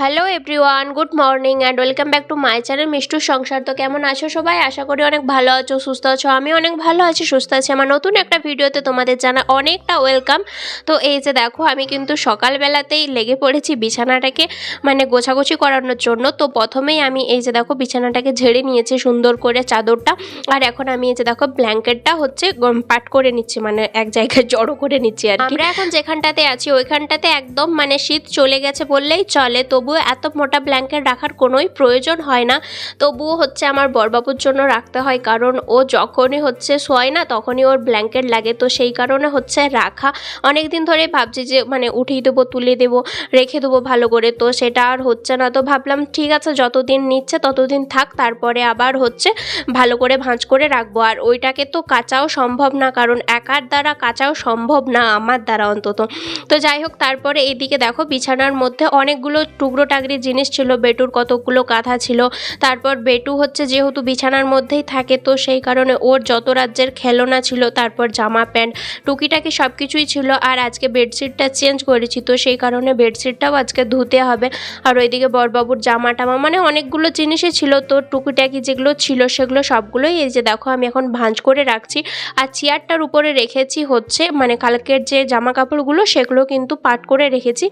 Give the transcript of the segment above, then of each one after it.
Hello everyone, good morning and welcome back to my channel মিষ্টুর সংসার। তো কেমন আছো সবাই? আশা করি অনেক ভালো আছো, সুস্থ আছো। আমি অনেক ভালো আছি, সুস্থ আছি। আমার নতুন একটা ভিডিওতে তোমাদের জানা অনেকটা ওয়েলকাম। তো এই যে দেখো, আমি কিন্তু সকালবেলাতেই লেগে পড়েছি বিছানাটাকে মানে গোছাগুছি করানোর জন্য। তো প্রথমেই আমি এই যে দেখো বিছানাটাকে ঝেড়ে নিয়েছি সুন্দর করে চাদরটা। আর এখন আমি এই যে দেখো ব্ল্যাঙ্কেটটা হচ্ছে পাট করে নিচ্ছি, মানে এক জায়গায় জড়ো করে নিচ্ছি আর কি। আমরা এখন যেখানটাতে আছি ওইখানটাতে একদম মানে শীত চলে গেছে বললেই চলে, তবুও এত মোটা ব্ল্যাঙ্কেট রাখার কোনোই প্রয়োজন হয় না। তবুও হচ্ছে আমার বড়বাবুর জন্য রাখতে হয়, কারণ ও যখনই হচ্ছে শোয় না তখনই ওর ব্ল্যাঙ্কেট লাগে। তো সেই কারণে হচ্ছে রাখা। অনেক দিন ধরে ভাবছি যে মানে উঠিয়ে দেবো, তুলে দেবো, রেখে দেবো ভালো করে, তো সেটা আর হচ্ছে না। তো ভাবলাম ঠিক আছে, যতদিন নিচ্ছে ততদিন থাক, তারপরে আবার হচ্ছে ভালো করে ভাঁজ করে রাখবো। আর ওইটাকে তো কাচাও সম্ভব না, কারণ একার দ্বারা কাচাও সম্ভব না, আমার দ্বারা অন্তত। তো যাই হোক, তারপরে এইদিকে দেখো বিছানার মধ্যে অনেকগুলো টুকরো টাকরি জিনিস ছিল। বেটুর কতগুলো কাঁথা ছিল। তারপর বেটু হচ্ছে যেহেতু বিছানার মধ্যেই থাকে, তো সেই কারণে ওর যত রাজ্যের খেলনা ছিল, তারপর জামা প্যান্ট টুকিটাকি সব কিছুই ছিল। আর আজকে বেডশিটটা চেঞ্জ করেছি, তো সেই কারণে বেডশিটটাও আজকে ধুতে হবে। আর ওইদিকে বড়বাবুর জামা টামা মানে অনেকগুলো জিনিসই ছিল। তো টুকিটাকি যেগুলো ছিল সেগুলো সবগুলোই এই যে দেখো আমি এখন ভাঁজ করে রাখছি। আর চেয়ারটার উপরে রেখেছি হচ্ছে মানে কালকের যে জামা কাপড়গুলো সেগুলো কিন্তু পাট করে রেখেছি।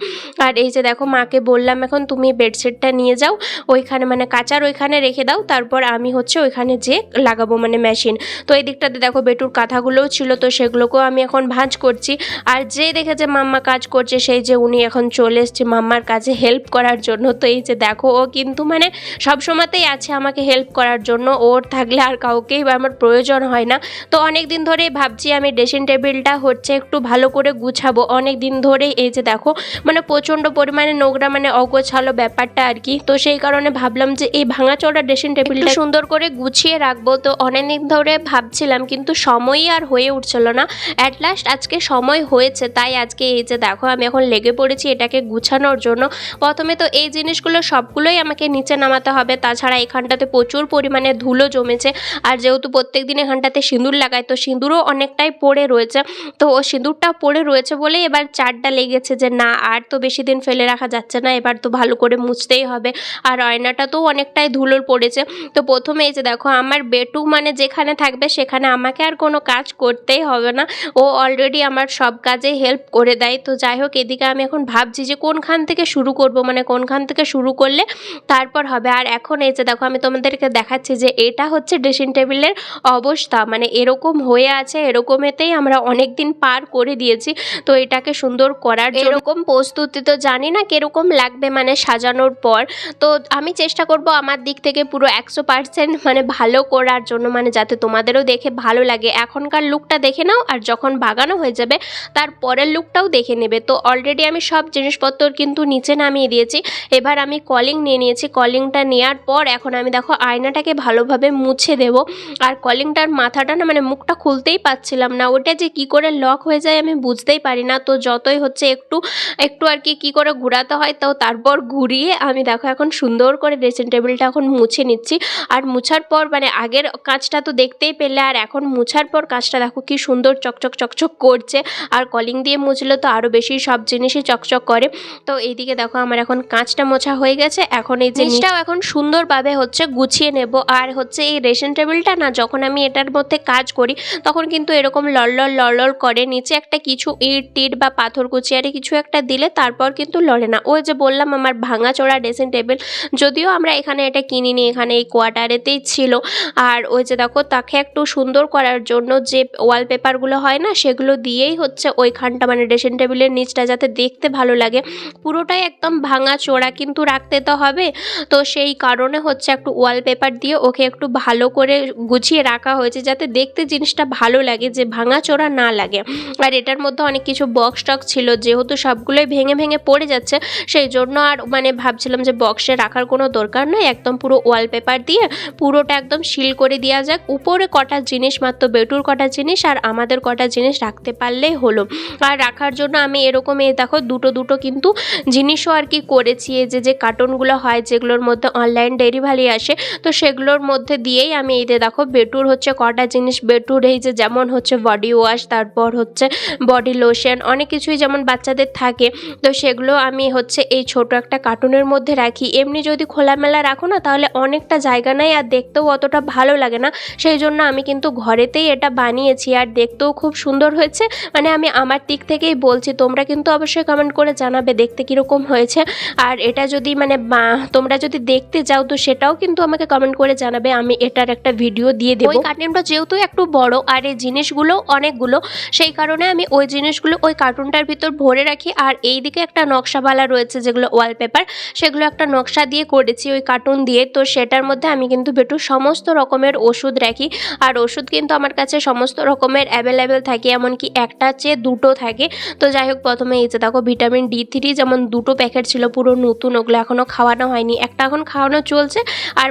আর এই যে দেখো মাকে বললাম এখন তুমি বেডশিটটা নিয়ে যাও ওইখানে, মানে কাচার ওইখানে রেখে দাও, তারপর আমি হচ্ছে ওইখানে যে লাগাবো মানে মেশিন। তো এই দিকটাতে দেখো বেটুর কাঁথাগুলোও ছিল, তো সেগুলোকেও আমি এখন ভাঁজ করছি। আর যে দেখেছে মাম্মা কাজ করছে, সেই যে উনি এখন চলে এসছে মাম্মার কাছে হেল্প করার জন্য। তো এই যে দেখো ও কিন্তু মানে সবসময়তেই আছে আমাকে হেল্প করার জন্য, ওর থাকলে আর কাউকেই আমার প্রয়োজন হয় না। তো অনেক দিন ধরেই ভাবছি আমি ড্রেসিং টেবিলটা হচ্ছে একটু ভালো করে গুছাবো, অনেক দিন ধরেই এই যে দেখো মানে প্রচণ্ড পরিমাণে নোংরা মানে অগোছালো ব্যাপারটা আর কি। তো সেই কারণে ভাবলাম যে এই ভাঙাচোরা ড্রেসিং টেবিলটা সুন্দর করে গুছিয়ে রাখবো। তো অনেক দিন ধরে ভাবছিলাম, কিন্তু সময়ই আর হয়ে উঠছিল না। অ্যাট লাস্ট আজকে সময় হয়েছে, তাই আজকে এই যে দেখো আমি এখন লেগে পড়েছি এটাকে গুছানোর জন্য। প্রথমে তো এই জিনিসগুলো সবগুলোই আমাকে নিচে নামাতে হবে, তাছাড়া এখানটাতে প্রচুর পরিমাণে ধুলো জমেছে। আর যেহেতু প্রত্যেক দিন এখানটাতে সিঁদুর লাগায়, তো সিঁদুরও অনেকটাই পড়ে রয়েছে। তো ও সিঁদুরটা পড়ে রয়েছে বলেই এবার চারটা লেগেছে যে না, আর তো বেশি দিন ফেলে রাখা যাচ্ছে না, এবার তো ভালো করে মুছতেই হবে। আর আয়নাটাতেও অনেকটাই ধুলো পড়েছে। তো প্রথমে এই যে দেখো আমার বেটু মানে যেখানে থাকবে সেখানে আমাকে আর কোনো কাজ করতেই হবে না, ও অলরেডি আমার সব কাজে হেল্প করে দেয়। তো যাই হোক, এদিকে আমি এখন ভাবছি যে কোনখান থেকে শুরু করব, মানে কোনখান থেকে শুরু করলে তারপর হবে। আর এখন এই যে দেখো আমি তোমাদেরকে দেখাচ্ছি যে এটা হচ্ছে ড্রেসিং টেবিলের অবস্থা, মানে এরকম হয়ে আছে, এরকমেতেই আমরা অনেক দিন পার করে দিয়েছি। তো এটাকে সুন্দর করার এরকম প্রস্তুতি তো জানি না কিরকম লাগবে মানে সাজানোর পর। তো আমি চেষ্টা করব আমার দিক থেকে পুরো 100% মানে ভালো করার জন্য, মানে যাতে তোমাদেরও দেখে ভালো লাগে। এখনকার লুকটা দেখে নাও, আর যখন বাগানো হয়ে যাবে তার পরের লুকটাও দেখে নেবে। তো অলরেডি আমি সব জিনিসপত্র কিন্তু নিচে নামিয়ে দিয়েছি। এবার আমি কলিং নিয়ে নিয়েছি। কলিংটা নেওয়ার পর এখন আমি দেখো আয়নাটাকে ভালোভাবে মুছে দেব। আর কলিংটার মাথাটা না মানে মুখটা খুলতেই পারছিলাম না, ওটা যে কি করে লক হয়ে যায় আমি বুঝতেই পারি না। তো যতই হচ্ছে একটু একটু আর কি করে ঘোরাতে হয়, তো তারপর ঘুরিয়ে আমি দেখো এখন সুন্দর করে ড্রেসিং টেবিলটা এখন মুছে নিচ্ছি। আর মুছার পর মানে আগের কাজটা তো দেখতেই পেলে, আর এখন মুছার পর কাজটা দেখো কি সুন্দর চকচক চকচক করছে। আর কলিং দিয়ে মুছলে তো আরও বেশি সব জিনিসই চকচক করে। তো এইদিকে দেখো আমার এখন কাঁচটা মোছা হয়ে গেছে। এখন এই জিনিসটাও এখন সুন্দরভাবে হচ্ছে গুছিয়ে নেব। আর হচ্ছে এই ড্রেসিং টেবিলটা না যখন আমি এটার মধ্যে কাজ করি তখন কিন্তু এরকম লড় করে, নিচে একটা কিছু ইট টিট বা পাথর কুচিয়ারি কিছু একটা দিলে তারপর কিন্তু লড়ে না। ওই যে বললাম আমার ভাঙাচোরা ড্রেসিং টেবিল, যদিও আমরা এখানে এটা কিনিনি, এখানে এই কোয়ার্টারেতেই ছিল। আর ওই যে দেখো তাকে একটু সুন্দর করার জন্য যে ওয়ালপেপারগুলো হয় না সেগুলো দিয়েই হচ্ছে ওইখানটা মানে ড্রেসিং টেবিলের নিচটা যাতে দেখতে ভালো লাগে। পুরোটাই একদম ভাঙাচোরা কিন্তু রাখতে তো হবে, তো সেই কারণে হচ্ছে একটু ওয়ালপেপার দিয়ে ওকে একটু ভালো করে গুছিয়ে রাখা হয়েছে যাতে দেখতে জিনিসটা ভালো লাগে, যে ভাঙাচোরা না লাগে। আর এটার মধ্যে অনেক কিছু বক্স টক্স ছিল, যেহেতু সবগুলোই ভেঙে ভেঙে পড়ে যাচ্ছে সেই জন্য আর মানে ভাবছিলাম ভাবছিলাম যে বক্সে রাখার কোনো দরকার নয়, একদম পুরো ওয়ালপেপার দিয়ে পুরোটা একদম সিল করে দেওয়া যাক। উপরে কটা জিনিস মাত্র বেটুর কটা জিনিস আর আমাদের কটা জিনিস রাখতে পারলেই হলো। আর রাখার জন্য আমি এরকম এই দেখো দুটো দুটো কিন্তু জিনিসও আর কি করেছি। এই যে কার্টুনগুলো হয় যেগুলোর মধ্যে অনলাইন ডেলিভারি আসে, তো সেগুলোর মধ্যে দিয়েই আমি এই যে দেখো বেটুর হচ্ছে কটা জিনিস, বেটুর এই যে যেমন হচ্ছে বডি ওয়াশ, তারপর হচ্ছে বডি লোশন, অনেক কিছুই যেমন বাচ্চাদের থাকে, তো সেগুলো আমি হচ্ছে এই ছোট একটা কার্টুনের মধ্যে রাখি। এমনি যদি খোলামেলা রাখো না তাহলে অনেকটা জায়গা নেয় আর দেখতেও অতটা ভালো লাগে না, সেই জন্য আমি কিন্তু ঘরেতেই এটা বানিয়েছি আর দেখতেও খুব সুন্দর হয়েছে। মানে আমি আমার দিক থেকেই বলছি, তোমরা কিন্তু অবশ্যই কমেন্ট করে জানাবে দেখতে কীরকম হয়েছে। আর এটা যদি মানে তোমরা যদি দেখতে যাও তো সেটাও কিন্তু আমাকে কমেন্ট করে জানাবে, আমি এটার একটা ভিডিও দিয়ে দেবো। ওই কার্টুনটা যেহেতু একটু বড় আর এই জিনিসগুলো অনেকগুলো, সেই কারণে আমি ওই জিনিসগুলো ওই কার্টুনটার ভিতর ভরে রাখি। আর এই দিকে একটা নকশাওয়ালা রয়েছে যেগুলো ওয়ালপেপার, সেগুলো একটা নকশা দিয়ে করেছি ওই কার্টুন দিয়ে, তো সেটার মধ্যে আমি কিন্তু বেটুর সমস্ত রকমের ওষুধ রাখি। আর ওষুধ কিন্তু আমার কাছে সমস্ত রকমের অ্যাভেলেবেল থাকে, এমনকি একটা চেয়ে দুটো থাকে। তো যাই হোক, প্রথমে এই যে দেখো ভিটামিন D3 যেমন দুটো প্যাকেট ছিল পুরো নতুন, ওগুলো এখনও খাওয়ানো হয়নি, একটা এখন খাওয়ানো চলছে আর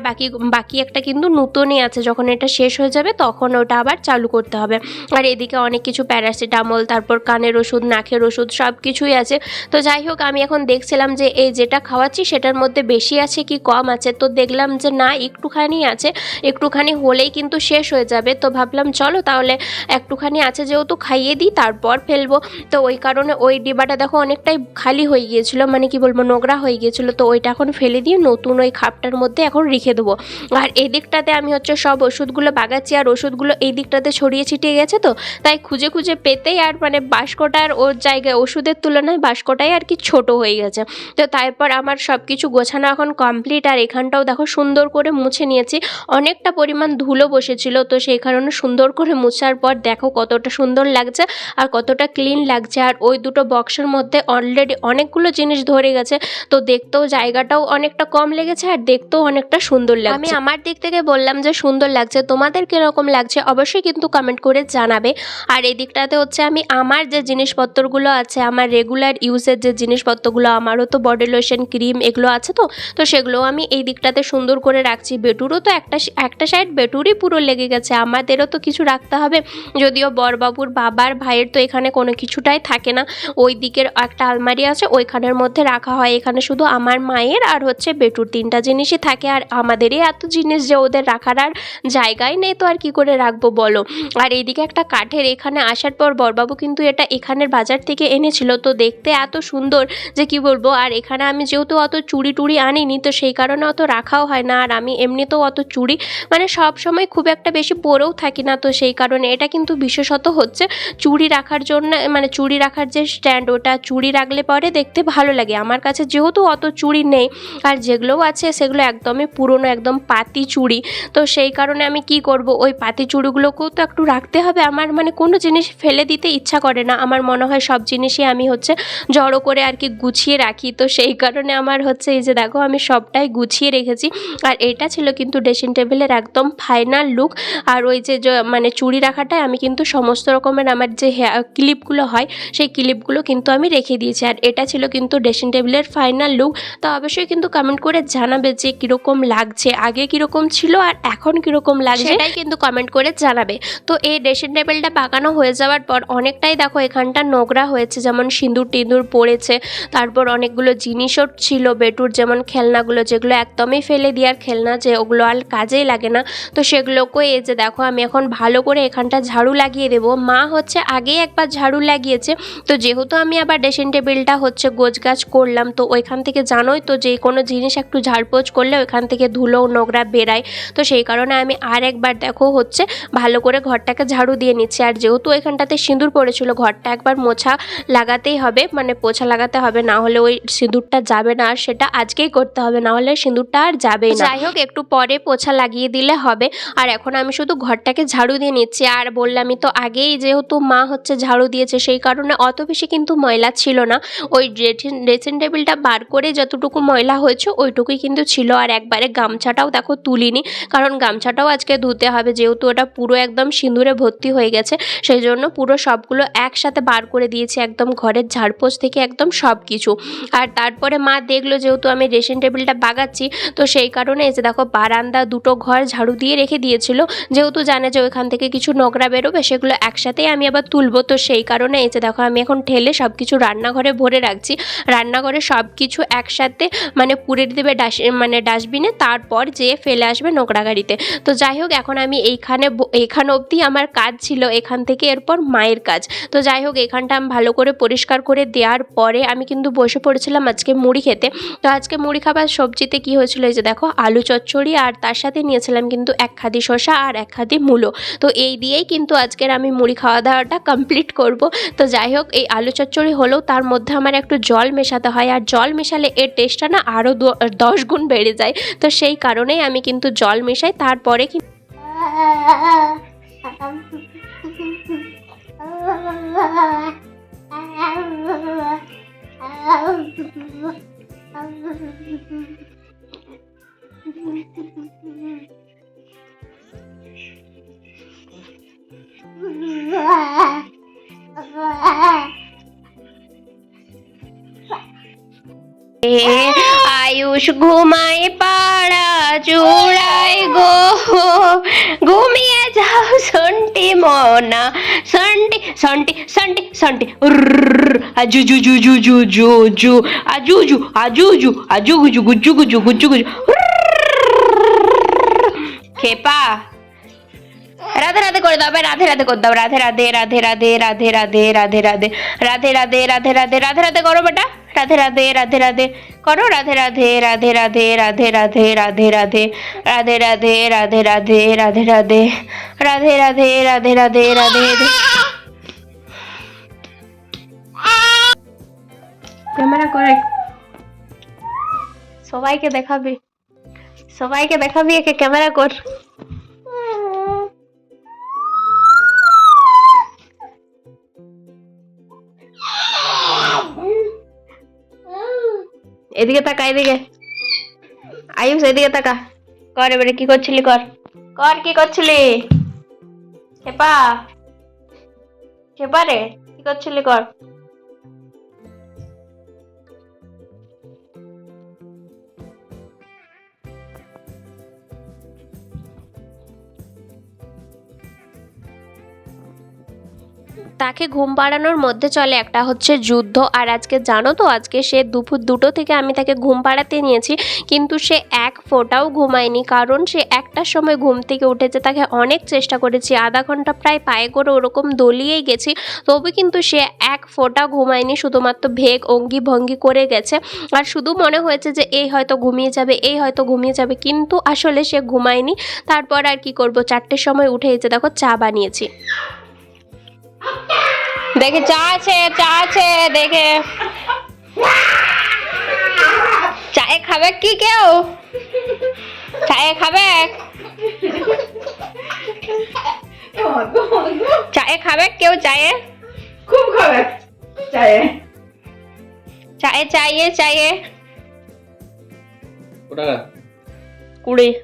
বাকি একটা কিন্তু নতুনই আছে, যখন এটা শেষ হয়ে যাবে তখন ওটা আবার চালু করতে হবে। আর এদিকে অনেক কিছু প্যারাসিটামল, তারপর কানের ওষুধ, নাকের ওষুধ, সব কিছুই আছে। তো যাই হোক, আমি এখন দেখছিলাম যে এই যেটা খাওয়াচ্ছি সেটার মধ্যে বেশি আছে কি কম আছে, তো দেখলাম যে না একটুখানি আছে, একটুখানি হলেই কিন্তু শেষ হয়ে যাবে। তো ভাবলাম চলো তাহলে একটুখানি আছে যেহেতু খাইয়ে দিই, তারপর ফেলবো। তো ওই কারণে ওই ডিবাটা দেখো অনেকটাই খালি হয়ে গিয়েছিল, মানে কি বলবো নোংরা হয়ে গিয়েছিল, তো ওইটা এখন ফেলে দিয়ে নতুন ওই খাপটার মধ্যে এখন রেখে দেবো। আর এই দিকটাতে আমি হচ্ছে সব ওষুধগুলো বাগাচ্ছি আর ওষুধগুলো এই দিকটাতে ছড়িয়ে ছিটিয়ে গেছে, তো তাই খুঁজে খুঁজে পেতেই আর মানে বাস্কটার ওর জায়গায় ওষুধের তুলনায় বাস্কটাই আর কি ছোট হয়ে গেছে। তো তারপর আমার সব কিছু গোছানো এখন কমপ্লিট। আর এখানটাও দেখো সুন্দর করে মুছে নিয়েছি, অনেকটা পরিমাণ ধুলো বসেছিল, তো সেই কারণে সুন্দর করে মুছার পর দেখো কতটা সুন্দর লাগছে আর কতটা ক্লিন লাগছে। আর ওই দুটো বক্সের মধ্যে অলরেডি অনেকগুলো জিনিস ধরে গেছে, তো দেখতেও জায়গাটাও অনেকটা কম লেগেছে আর দেখতেও অনেকটা সুন্দর লাগছে। আমি আমার দিক থেকে বললাম যে সুন্দর লাগছে, তোমাদের কীরকম লাগছে অবশ্যই কিন্তু কমেন্ট করে জানাবে। আর এই দিকটাতে হচ্ছে আমি আমার যে জিনিসপত্রগুলো আছে, আমার রেগুলার ইউজের যে জিনিসপত্রগুলো, আমারও তো বডি লোশন, ক্রিম এগুলো আছে, তো সেগুলো আমি এই দিকটাতে সুন্দর করে রাখছি। বেটুরও তো একটা সাইড বেটুরই পুরো লেগে গেছে, আমাদেরও তো কিছু রাখতে হবে, যদিও বড়বাবুর বাবার ভাইয়ের তো এখানে কোনো কিছুটাই থাকে না, ওই দিকের একটা আলমারি আছে ওইখানের মধ্যে রাখা হয়, এখানে শুধু আমার মায়ের আর হচ্ছে বেটুর তিনটা জিনিসই থাকে। আর আমাদেরই এত জিনিস যে ওদের রাখার আর জায়গাই নেই, তো আর কি করে রাখবো বলো। আর এইদিকে একটা কাঠের, এখানে আসার পর বড়বাবু কিন্তু এটা এখানের বাজার থেকে এনেছিল, তো দেখতে এত সুন্দর যে কি বলবো। আর এখানে আমি যেহেতু অত চুড়ি টুড়ি আনিনি, তো সেই কারণে অত রাখাও হয় না, আর আমি এমনিতেও অত চুড়ি মানে সব সময় খুব একটা বেশি পরেও থাকি না, তো সেই কারণে এটা কিন্তু বিশেষত হচ্ছে চুড়ি রাখার জন্য, মানে চুড়ি রাখার যে স্ট্যান্ড, ওটা চুড়ি রাখলে পরে দেখতে ভালো লাগে। আমার কাছে যেহেতু অত চুড়ি নেই আর যেগুলোও আছে সেগুলো একদমই পুরনো, একদম পাতি চুড়ি, তো সেই কারণে আমি কি করব, ওই পাতি চুড়িগুলোকেও তো একটু রাখতে হবে। আমার মানে কোনো জিনিস ফেলে দিতে ইচ্ছা করে না, আমার মনে হয় সব জিনিসই আমি হচ্ছে জড়ো করে আর কি গুছিয়ে রাখি, তো সেই কারণে আমার হচ্ছে এই যে দেখো আমি সবটাই গুছিয়ে রেখেছি। আর এটা ছিল কিন্তু ড্রেসিং টেবিলের একদম ফাইনাল লুক। আর ওই যে মানে চুড়ি রাখাটায় আমি কিন্তু সমস্ত রকমের আমার যে ক্লিপগুলো হয় সেই ক্লিপগুলো কিন্তু আমি রেখে দিয়েছি। আর এটা ছিল কিন্তু ড্রেসিং টেবিলের ফাইনাল লুক। তো অবশ্যই কিন্তু কমেন্ট করে জানাবে যে কীরকম লাগছে, আগে কীরকম ছিল আর এখন কীরকম লাগছে, সেটাই কিন্তু কমেন্ট করে জানাবে। তো এই ড্রেসিং টেবিলটা বাগানো হয়ে যাওয়ার পর অনেকটাই দেখো এখানটা নোংরা হয়েছে, যেমন সিঁদুর টিঁদুর পড়েছে, তারপর অনেকগুলো জিনিসও ছিল বেটুর, যেমন খেলনাগুলো যেগুলো একদমই ফেলে দেওয়ার খেলনা, যে ওগুলো আর কাজেই লাগে না, তো সেগুলোকে এই যে দেখো আমি এখন ভালো করে এখানটা ঝাড়ু লাগিয়ে দেবো। মা হচ্ছে আগেই একবার ঝাড়ু লাগিয়েছে, তো যেহেতু আমি আবার ড্রেসিং টেবিলটা হচ্ছে গোছগাছ করলাম, তো ওইখান থেকে জানোই তো যে কোনো জিনিস একটু ঝাড়পোছ করলে ওইখান থেকে ধুলো নোংরা বেরায়, তো সেই কারণে আমি আর একবার দেখো হচ্ছে ভালো করে ঘরটাকে ঝাড়ু দিয়ে নিচ্ছি। আর যেহেতু ওইখানটাতে সিঁদুর পড়েছিল, ঘরটা একবার মোছা লাগাতেই হবে, মানে পোছা লাগাতে হবে, না হলে ওই সিঁদুরটা যাবে না, আর সেটা আজকেই করতে হবে, না হলে সিঁদুরটা আর যাবেই না। যাই হোক একটু পরে পোছা লাগিয়ে দিলে হবে। আর এখন আমি শুধু ঘরটাকে ঝাড়ু দিয়ে নিচ্ছি। আর বললামই তো আগেই, যেহেতু মা হচ্ছে ঝাড়ু দিয়েছে সেই কারণে অত বেশি কিন্তু ময়লা ছিল না, ওই ড্রেসিং টেবিলটা বার করে যতটুকু ময়লা হয়েছে ওইটুকুই কিন্তু ছিল। আর একবারে গামছাটাও দেখো তুলিনি, কারণ গামছাটাও আজকে ধুতে হবে, যেহেতু ওটা পুরো একদম সিঁদুরে ভর্তি হয়ে গেছে, সেই জন্য পুরো সবগুলো একসাথে বার করে দিয়েছি, একদম ঘরের ঝাড়পোছ থেকে একদম সব কিছু। আর তারপরে মা এগুলো যেহেতু আমি ড্রেসিং টেবিলটা বাগাচ্ছি, তো সেই কারণে এই যে দেখো বারান্দা দুটো ঘর ঝাড়ু দিয়ে রেখে দিয়েছিল, যেহেতু জানে যে ওইখান থেকে কিছু নোংরা বেরোবে, সেগুলো একসাথেই আমি আবার তুলবো। তো সেই কারণে এই যে দেখো আমি এখন ঠেলে সব কিছু রান্নাঘরে ভরে রাখছি। রান্নাঘরে সব কিছু একসাথে মানে পুড়ে দেবে ডাস্টবিনে, তারপর যেয়ে ফেলে আসবে নোংরা গাড়িতে। তো যাই হোক, এখন আমি এইখান অবধি আমার কাজ ছিল, এখান থেকে এরপর মায়ের কাজ। তো যাই হোক, এখানটা আমি ভালো করে পরিষ্কার করে দেওয়ার পরে আমি কিন্তু বসে পড়েছিলাম আজকে মুড়ি খেতে। তো আজকে মুড়ি খাবার সবজিতে কি হয়েছিল, এই যে দেখো আলু চচ্চড়ি, আর তার সাথে নিয়েছিলাম কিন্তু এক খাদি শসা আর এক খাদি মূলো। তো এই দিয়েই কিন্তু আজকের আমি মুড়ি খাওয়া দাওয়াটা কমপ্লিট করব। তো যাই হোক, এই আলু চচ্চড়ি হলেও তার মধ্যে আমার একটু জল মেশাতে হয়, আর জল মেশালে এর টেস্টটা না আরও 10 গুণ বেড়ে যায়। তো সেই কারণেই আমি কিন্তু জল মেশাই, তারপরে কিন্তু আয়ুষ ঘুমায় পাড়া চূড়ায় গো, ঘুমিয়ে যাও সন্টি মনা, সন্টি সন্টি সন্টি সন্টি আজু জু জু জু জু জু জু আজু জু আজু জু আজু গুজু গুজু গুজু গুজু গুজু। খেপা রাধে রাধে করে দাও, রাধে রাধে করে দাও, রাধে রাধে রাধে রাধে রাধে রাধে রাধে রাধে রাধে রাধে রাধে রাধে রাধে রাধে করো বেটা, রাধে রাধে রাধে রাধে করো, রাধে রাধে রাধে রাধে রাধে রাধে রাধে রাধে রাধে রাধে রাধে রাধে রাধে রাধে রাধে রাধে রাধে রাধে রাধে। ক্যামেরা করে সবাইকে দেখাবি, সবাইকে দেখাবি, একে ক্যামেরা কর। এদিকে তাকা, এদিকে আয়ুষ, এদিকে তাকা, কর এবারে কি করছিলি, কর কর কি করছিলি, খেপা খেপা রে, কি করছিলি কর। তাকে ঘুম পাড়ানোর মধ্যে চলে একটা হচ্ছে যুদ্ধ। আর আজকে জানো তো, আজকে সে দুপুর 2টো থেকে আমি তাকে ঘুম পাড়াতে নিয়েছি, কিন্তু সে এক ফোঁটাও ঘুমায়নি, কারণ সে একটার সময় ঘুম থেকে উঠেছে। তাকে অনেক চেষ্টা করেছি, আধা ঘন্টা প্রায় পায়ে করে ওরকম দলিয়েই গেছি, তবু কিন্তু সে এক ফোঁটা ঘুমায়নি, শুধুমাত্র ভেগ অঙ্গি ভঙ্গি করে গেছে। আর শুধু মনে হয়েছে যে এই হয়তো ঘুমিয়ে যাবে, এই হয়তো ঘুমিয়ে যাবে, কিন্তু আসলে সে ঘুমায়নি। তারপর আর কি করব, 4টের সময় উঠে এসে দেখো চা বানিয়েছি। দেখে চা আছে, চা আছে দেখে, চায়ে খাবে কি কেউ, চায়ে খাবে, চায়ে খাবে কেউ, চায়ে খুব খাবে, চায়ে চায়ে চাইয়ে চাইয়ে 20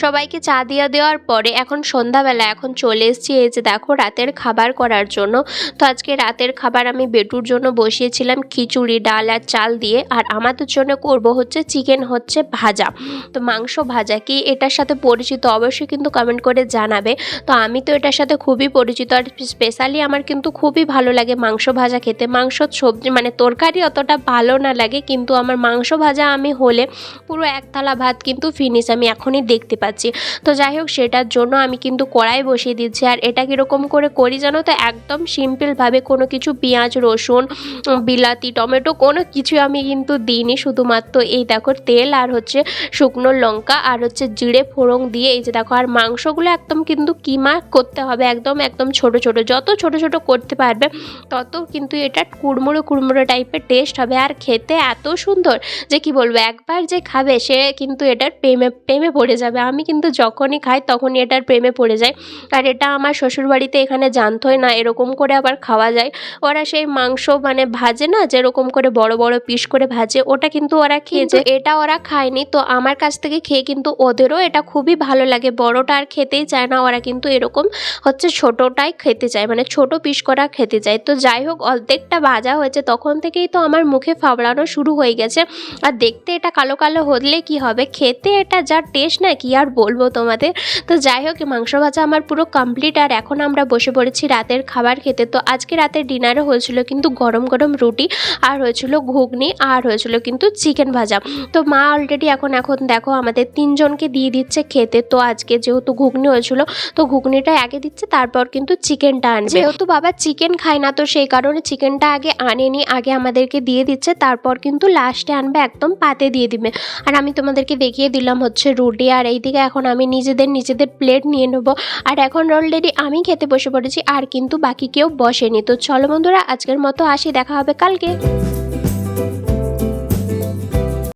সবাইকে চা দিয়ে দেওয়ার পরে এখন সন্ধ্যাবেলা, এখন চলে এসেছি এই যে দেখো রাতের খাবার করার জন্য। তো আজকে রাতের খাবার আমি বেটুর জন্য বসিয়েছিলাম খিচুড়ি, ডাল আর চাল দিয়ে, আর আমাদের জন্য করব হচ্ছে চিকেন হচ্ছে ভাজা, তো মাংস ভাজা। কি এটার সাথে পরিচিত অবশ্যই কিন্তু কমেন্ট করে জানাবে। তো আমি তো এটার সাথে খুবই পরিচিত, আর স্পেশালি আমার কিন্তু খুবই ভালো লাগে মাংস ভাজা খেতে। মাংস সবজি মানে তরকারি অতটা ভালো না লাগে, কিন্তু আমার মাংস ভাজা আমি হলে পুরো এক থালা ভাত কিন্তু ফিনিশ আমি এখনই দেখতে পাচ্ছি। তো যাই হোক, সেটার জন্য আমি কিন্তু কড়াই বসিয়ে দিচ্ছি। আর এটা কীরকম করে করি জানো তো, একদম সিম্পলভাবে, কোনো কিছু পেঁয়াজ রসুন বিলাতি টমেটো কোনো কিছু আমি কিন্তু দিইনি, শুধুমাত্র এই দেখো তেল আর হচ্ছে শুকনো লঙ্কা আর হচ্ছে জিরে ফোড়ন দিয়ে এই যে দেখো। আর মাংসগুলো একদম কিন্তু কিমা করতে হবে, একদম একদম ছোট ছোট, যত ছোট ছোট করতে পারবে তত কিন্তু এটা কুড়মুড়ো কুড়মুড়ো টাইপের টেস্ট হবে, আর খেতে এত সুন্দর যে কি বলবো। একবার যে খাবে সে কিন্তু এটার প্রেমে পড়ে যাবে। আমি কিন্তু যখনই খাই তখনই এটার প্রেমে পড়ে যাই। আর এটা আমার শ্বশুরবাড়িতে এখানে জানতোই না এরকম করে আবার খাওয়া যায়। ওরা সেই মাংস মানে ভাজে না, যেরকম করে বড় বড় পিস করে ভাজে, ওটা কিন্তু ওরা খেয়েছে, এটা ওরা খায়নি। তো আমার কাছ থেকে খেয়ে কিন্তু ওদেরও এটা খুবই ভালো লাগে। বড়টা আর খেতেই চায় না, ওরা কিন্তু এরকম হচ্ছে ছোটোটাই খেতে চায়, মানে ছোট পিস করা খেতে চায়। তো যাই হোক, অর্ধেকটা ভাজা হয়েছে তখন থেকেই তো আমার মুখে ফাবড়ানো শুরু হয়ে গেছে। আর দেখতে এটা কালো কালো হলে কি হবে, খেতে এটা যা টেস্ট না কি আর বলবো তোমাদের। তো যাই হোক, মাংস ভাজা আমার পুরো কমপ্লিট। আর এখন আমরা বসে পড়েছি রাতের খাবার খেতে। তো আজকে রাতের ডিনারে হয়েছিল কিন্তু গরম গরম রুটি, আর হয়েছিল ঘুগনি, আর হয়েছিল কিন্তু চিকেন ভাজা। তো মা অলরেডি এখন দেখো আমাদের তিনজনকে দিয়ে দিচ্ছে খেতে। তো আজকে যেহেতু ঘুগনি হয়েছিল তো ঘুগনিটা আগে দিচ্ছে, তারপর কিন্তু চিকেনটা আনবে। যেহেতু বাবা চিকেন খায় না তো সেই কারণে চিকেনটা আগে আনেনি, আগে আমাদেরকে দিয়ে দিচ্ছে, তারপর কিন্তু লাস্টে আনবে, একদম পাতে দিয়ে দিবে। আর আমি তোমাদেরকে দেখিয়ে দিলাম হচ্ছে রুটি, আর এইদিকে এখন আমি নিজেদের প্লেট নিয়ে নেবো। আর এখন অলরেডি আমি খেতে বসে পড়েছি, আর কিন্তু বাকি কেউ বসেনি। তো চলো বন্ধুরা, আজকের মতো আসি, দেখা হবে কালকে।